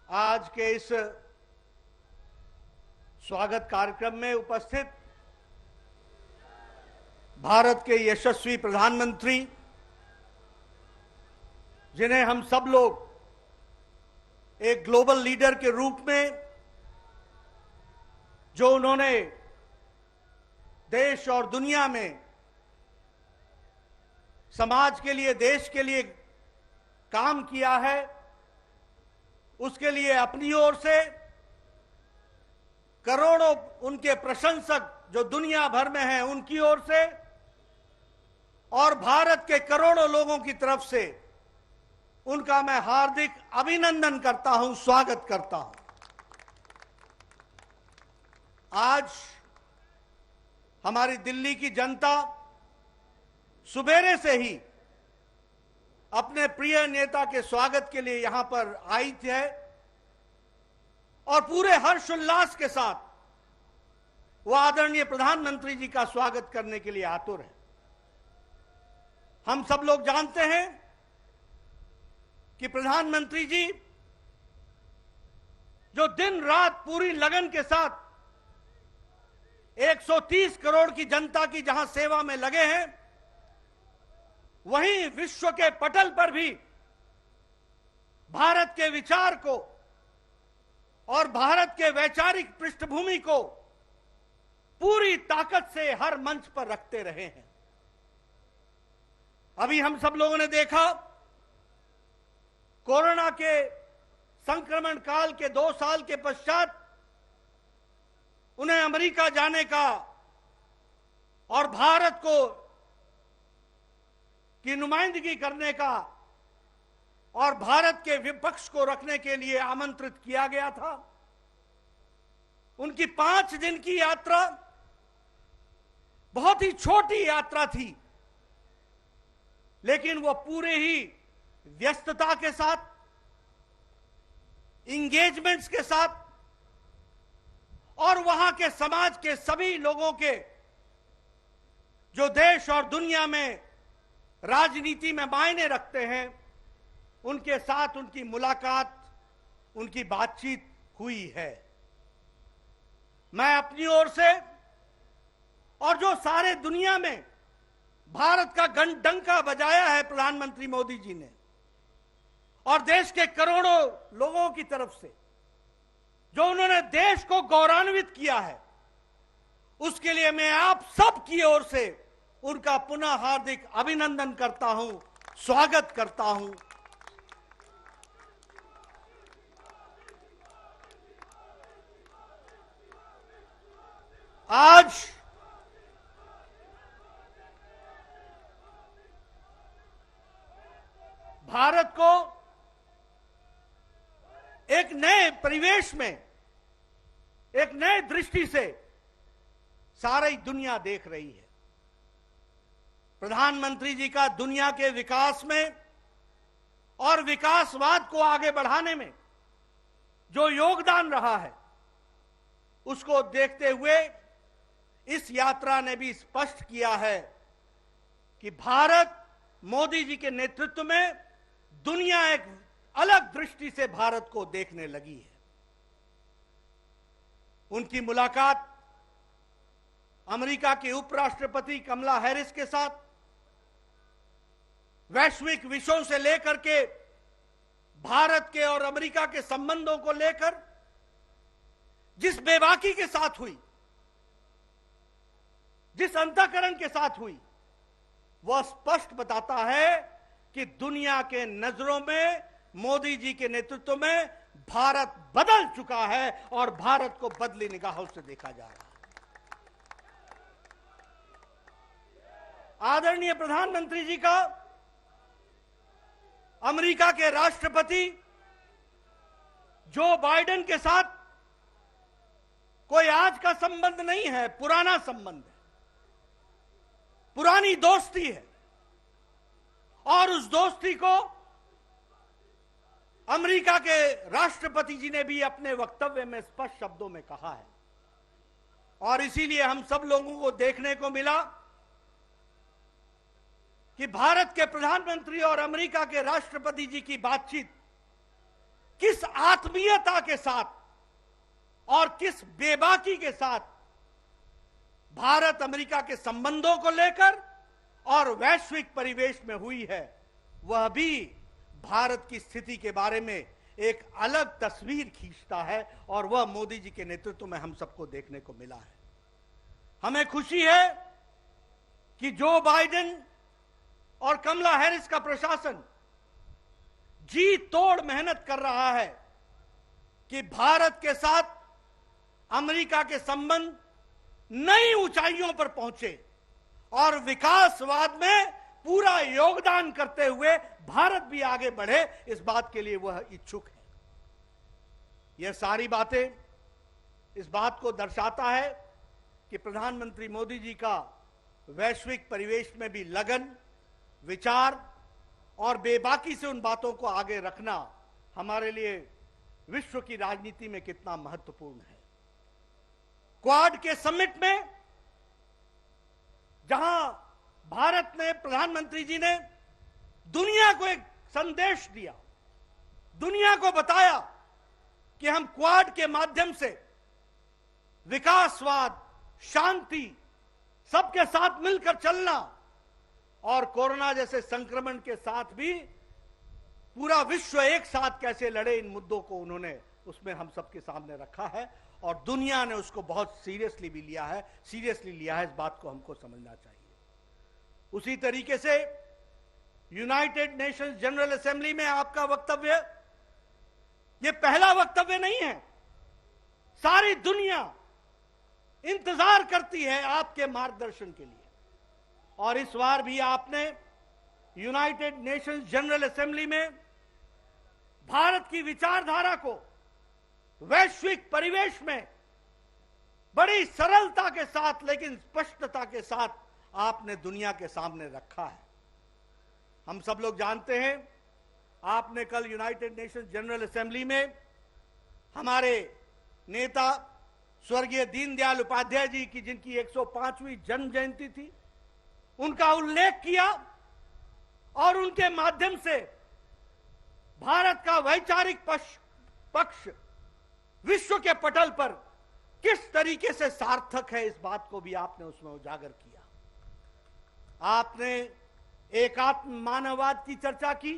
आज के इस स्वागत कार्यक्रम में उपस्थित भारत के यशस्वी प्रधानमंत्री, जिन्हें हम सब लोग एक ग्लोबल लीडर के रूप में, जो उन्होंने देश और दुनिया में समाज के लिए, देश के लिए काम किया है, उसके लिए अपनी ओर से करोड़ों उनके प्रशंसक जो दुनिया भर में हैं उनकी ओर से और भारत के करोड़ों लोगों की तरफ से उनका मैं हार्दिक अभिनंदन करता हूं, स्वागत करता हूं। आज हमारी दिल्ली की जनता सुबेरे से ही अपने प्रिय नेता के स्वागत के लिए यहां पर आई है और पूरे हर्षोल्लास के साथ वो आदरणीय प्रधानमंत्री जी का स्वागत करने के लिए आतुर है। हम सब लोग जानते हैं कि प्रधानमंत्री जी जो दिन रात पूरी लगन के साथ 130 करोड़ की जनता की जहां सेवा में लगे हैं, वहीं विश्व के पटल पर भी भारत के विचार को और भारत के वैचारिक पृष्ठभूमि को पूरी ताकत से हर मंच पर रखते रहे हैं। अभी हम सब लोगों ने देखा, कोरोना के संक्रमण काल के 2 साल के पश्चात उन्हें अमेरिका जाने का और भारत को की नुमाइंदगी करने का और भारत के विपक्ष को रखने के लिए आमंत्रित किया गया था। उनकी 5 दिन की यात्रा बहुत ही छोटी यात्रा थी, लेकिन वो पूरे ही व्यस्तता के साथ, इंगेजमेंट्स के साथ और वहां के समाज के सभी लोगों के जो देश और दुनिया में राजनीति में मायने रखते हैं, उनके साथ उनकी मुलाकात, उनकी बातचीत हुई है। मैं अपनी ओर से और जो सारे दुनिया में भारत का डंका बजाया है प्रधानमंत्री मोदी जी ने, और देश के करोड़ों लोगों की तरफ से जो उन्होंने देश को गौरवान्वित किया है, उसके लिए मैं आप सब की ओर से उनका पुनः हार्दिक अभिनंदन करता हूं, स्वागत करता हूं। आज भारत को एक नए परिवेश में, एक नए दृष्टि से सारी दुनिया देख रही है। प्रधानमंत्री जी का दुनिया के विकास में और विकासवाद को आगे बढ़ाने में जो योगदान रहा है, उसको देखते हुए इस यात्रा ने भी स्पष्ट किया है कि भारत मोदी जी के नेतृत्व में दुनिया एक अलग दृष्टि से भारत को देखने लगी है। उनकी मुलाकात अमेरिका के उपराष्ट्रपति कमला हैरिस के साथ वैश्विक विषयों से लेकर के भारत के और अमेरिका के संबंधों को लेकर जिस बेबाकी के साथ हुई, जिस अंतःकरण के साथ हुई, वह स्पष्ट बताता है कि दुनिया के नजरों में मोदी जी के नेतृत्व में भारत बदल चुका है और भारत को बदली निगाहों से देखा जा रहा है। आदरणीय प्रधानमंत्री जी का अमेरिका के राष्ट्रपति जो बाइडेन के साथ कोई आज का संबंध नहीं है, पुराना संबंध है, पुरानी दोस्ती है, और उस दोस्ती को अमेरिका के राष्ट्रपति जी ने भी अपने वक्तव्य में स्पष्ट शब्दों में कहा है। और इसीलिए हम सब लोगों को देखने को मिला कि भारत के प्रधानमंत्री और अमेरिका के राष्ट्रपति जी की बातचीत किस आत्मीयता के साथ और किस बेबाकी के साथ भारत अमेरिका के संबंधों को लेकर और वैश्विक परिवेश में हुई है, वह भी भारत की स्थिति के बारे में एक अलग तस्वीर खींचता है और वह मोदी जी के नेतृत्व में हम सबको देखने को मिला है। हमें खुशी है कि जो बाइडेन और कमला हैरिस का प्रशासन जी तोड़ मेहनत कर रहा है कि भारत के साथ अमेरिका के संबंध नई ऊंचाइयों पर पहुंचे और विकासवाद में पूरा योगदान करते हुए भारत भी आगे बढ़े, इस बात के लिए वह इच्छुक है। यह सारी बातें इस बात को दर्शाता है कि प्रधानमंत्री मोदी जी का वैश्विक परिवेश में भी लगन, विचार और बेबाकी से उन बातों को आगे रखना हमारे लिए विश्व की राजनीति में कितना महत्वपूर्ण है। क्वाड के समिट में जहां भारत ने, प्रधानमंत्री जी ने दुनिया को एक संदेश दिया, दुनिया को बताया कि हम क्वाड के माध्यम से विकासवाद, शांति, सबके साथ मिलकर चलना और कोरोना जैसे संक्रमण के साथ भी पूरा विश्व एक साथ कैसे लड़े, इन मुद्दों को उन्होंने उसमें हम सबके सामने रखा है और दुनिया ने उसको बहुत सीरियसली लिया है, इस बात को हमको समझना चाहिए। उसी तरीके से यूनाइटेड नेशंस जनरल असेंबली में आपका वक्तव्य ये पहला वक्तव्य नहीं है। सारी दुनिया इंतजार करती है आपके मार्गदर्शन के लिए और इस बार भी आपने यूनाइटेड नेशंस जनरल असेंबली में भारत की विचारधारा को वैश्विक परिवेश में बड़ी सरलता के साथ लेकिन स्पष्टता के साथ आपने दुनिया के सामने रखा है। हम सब लोग जानते हैं, आपने कल यूनाइटेड नेशंस जनरल असेंबली में हमारे नेता स्वर्गीय दीनदयाल उपाध्याय जी की, जिनकी 105वीं जन्म जयंती थी, उनका उल्लेख किया और उनके माध्यम से भारत का वैचारिक पक्ष विश्व के पटल पर किस तरीके से सार्थक है, इस बात को भी आपने उसमें उजागर किया। आपने एकात्म मानववाद की चर्चा की,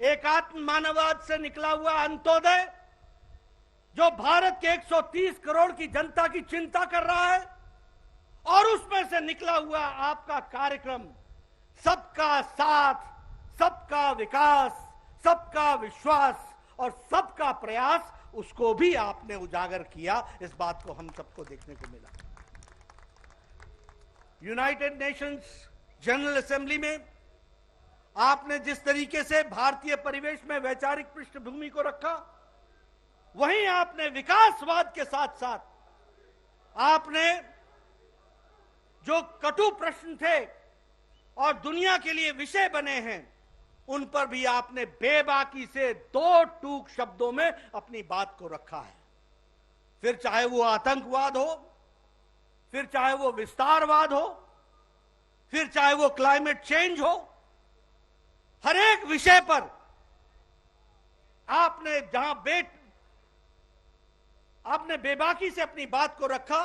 एकात्म मानववाद से निकला हुआ अंत्योदय जो भारत के 130 करोड़ की जनता की चिंता कर रहा है और उसमें से निकला हुआ आपका कार्यक्रम सबका साथ, सबका विकास, सबका विश्वास और सबका प्रयास, उसको भी आपने उजागर किया। इस बात को हम सबको देखने को मिला। यूनाइटेड नेशंस जनरल असेंबली में आपने जिस तरीके से भारतीय परिवेश में वैचारिक पृष्ठभूमि को रखा, वहीं आपने विकासवाद के साथ साथ आपने जो कटु प्रश्न थे और दुनिया के लिए विषय बने हैं, उन पर भी आपने बेबाकी से दो टूक शब्दों में अपनी बात को रखा है। फिर चाहे वो आतंकवाद हो, फिर चाहे वो विस्तारवाद हो, फिर चाहे वो क्लाइमेट चेंज हो, हर एक विषय पर आपने जहां आपने बेबाकी से अपनी बात को रखा,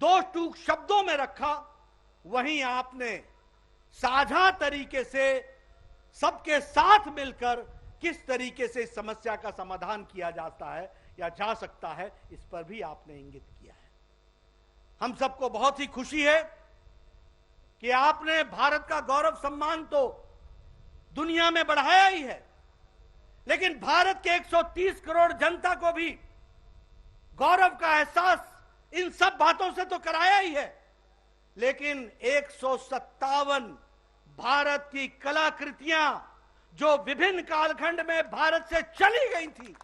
दो टूक शब्दों में रखा, वहीं आपने साझा तरीके से सबके साथ मिलकर किस तरीके से इस समस्या का समाधान किया जाता है या जा सकता है, इस पर भी आपने इंगित किया है। हम सबको बहुत ही खुशी है कि आपने भारत का गौरव सम्मान तो दुनिया में बढ़ाया ही है, लेकिन भारत के 130 करोड़ जनता को भी गौरव का एहसास इन सब बातों से तो कराया ही है, लेकिन 157 भारत की कलाकृतियां जो विभिन्न कालखंड में भारत से चली गई थी,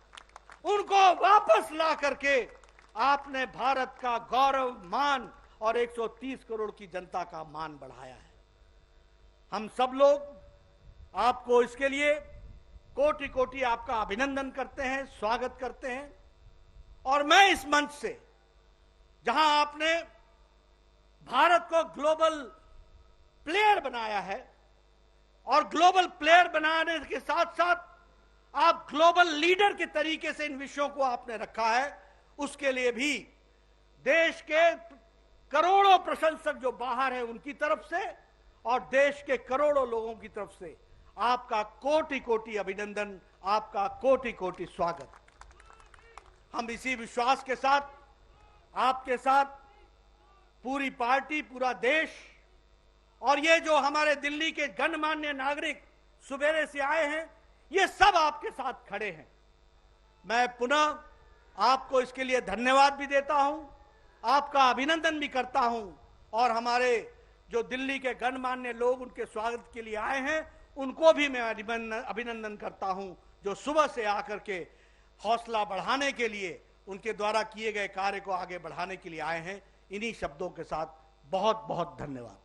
उनको वापस ला करके आपने भारत का गौरव, मान और 130 करोड़ की जनता का मान बढ़ाया है। हम सब लोग आपको इसके लिए कोटि कोटि आपका अभिनंदन करते हैं, स्वागत करते हैं। और मैं इस मंच से, जहां आपने भारत को ग्लोबल प्लेयर बनाया है और ग्लोबल प्लेयर बनाने के साथ साथ आप ग्लोबल लीडर के तरीके से इन विषयों को आपने रखा है, उसके लिए भी देश के करोड़ों प्रशंसक जो बाहर हैं उनकी तरफ से और देश के करोड़ों लोगों की तरफ से आपका कोटि कोटि अभिनंदन, आपका कोटि कोटि स्वागत। हम इसी विश्वास के साथ आपके साथ पूरी पार्टी, पूरा देश और ये जो हमारे दिल्ली के गणमान्य नागरिक सुबेरे से आए हैं, ये सब आपके साथ खड़े हैं। मैं पुनः आपको इसके लिए धन्यवाद भी देता हूं, आपका अभिनंदन भी करता हूं और हमारे जो दिल्ली के गणमान्य लोग उनके स्वागत के लिए आए हैं उनको भी मैं अभिनंदन करता हूं, जो सुबह से आकर के हौसला बढ़ाने के लिए, उनके द्वारा किए गए कार्य को आगे बढ़ाने के लिए आए हैं। इन्हीं शब्दों के साथ बहुत बहुत धन्यवाद।